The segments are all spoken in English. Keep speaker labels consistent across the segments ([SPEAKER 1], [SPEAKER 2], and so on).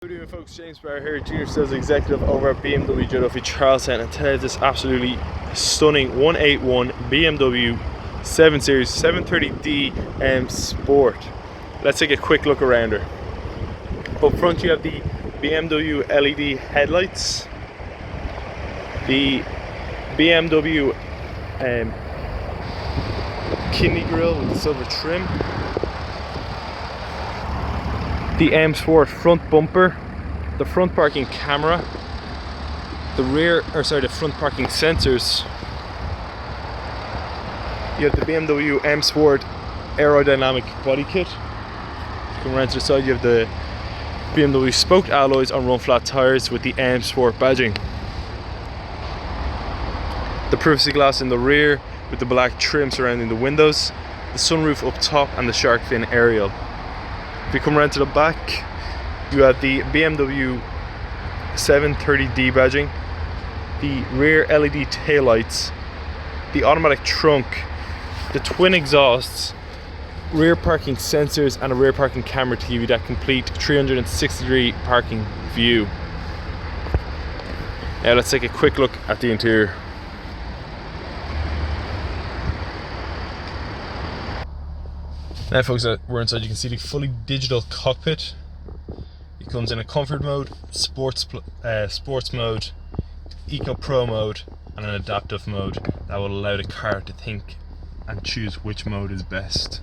[SPEAKER 1] How are you doing, folks? James Barr here, Junior Sales Executive over at BMW Joe Duffy Charlestown, and today this absolutely stunning 181 BMW 7 Series 730D M Sport. Let's take a quick look around her. Up front you have the BMW LED headlights, the BMW kidney grille with the silver trim, the M Sport front bumper, the front parking camera, the front parking sensors. You have the BMW M Sport aerodynamic body kit. Come around to the side, you have the BMW spoked alloys on run flat tires with the M Sport badging. The privacy glass in the rear with the black trim surrounding the windows, the sunroof up top, and the shark fin aerial. If you come around to the back, you have the BMW 730D badging, the rear LED taillights, the automatic trunk, the twin exhausts, rear parking sensors, and a rear parking camera to give you that complete 360-degree parking view. Now let's take a quick look at the interior. Now folks, we're inside. You can see the fully digital cockpit. It comes in a comfort mode, sports mode, eco pro mode, and an adaptive mode that will allow the car to think and choose which mode is best.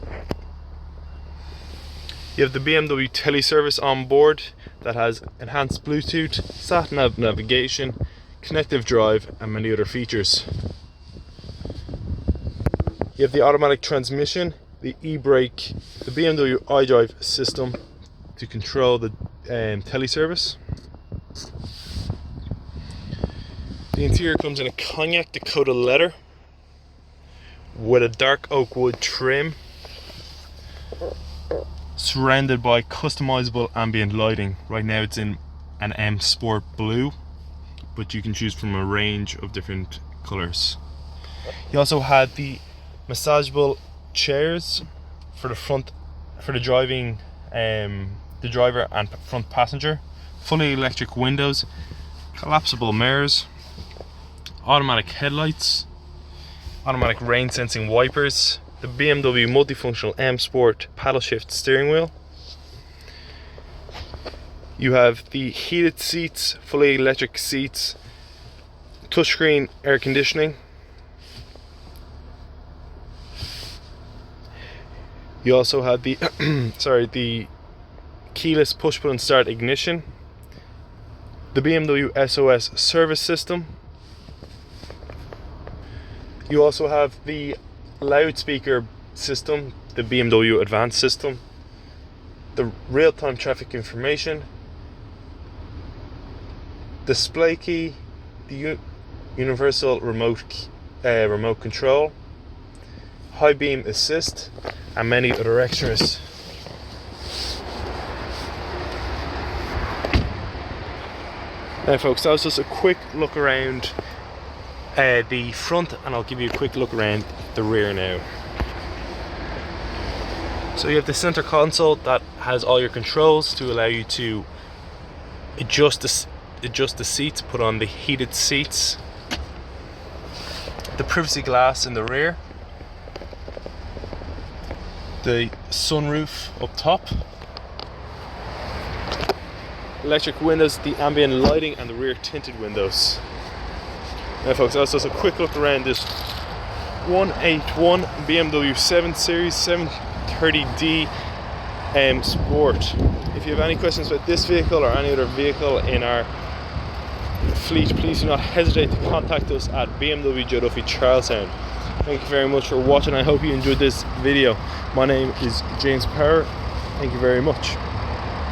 [SPEAKER 1] You have the BMW teleservice on board that has enhanced Bluetooth, sat-nav navigation, connective drive, and many other features. You have the automatic transmission, the e-brake, the BMW iDrive system to control the teleservice. The interior comes in a cognac Dakota leather with a dark oak wood trim, surrounded by customizable ambient lighting. Right now it's in an M Sport blue, but you can choose from a range of different colors. You also had the massageable chairs for the front, for the driving, the driver and front passenger, fully electric windows, collapsible mirrors, automatic headlights, automatic rain sensing wipers, the BMW multifunctional M Sport paddle shift steering wheel. You have the heated seats, fully electric seats, touchscreen air conditioning. You also have the the keyless push button start ignition, the BMW SOS service system. You also have the loudspeaker system, the BMW advanced system, the real-time traffic information, display key, the universal remote control, high beam assist, and many other extras. Now folks, that was just a quick look around the front, and I'll give you a quick look around the rear now. So you have the center console that has all your controls to allow you to adjust the seats, put on the heated seats, the privacy glass in the rear, the sunroof up top, electric windows, the ambient lighting, and the rear tinted windows. Now folks, that was just a quick look around this 181 BMW 7 Series 730D M Sport. If you have any questions about this vehicle or any other vehicle in our fleet, please do not hesitate to contact us at BMW Joe Duffy Charlestown. Thank you very much for watching. I hope you enjoyed this video. My name is James Power. Thank you very much.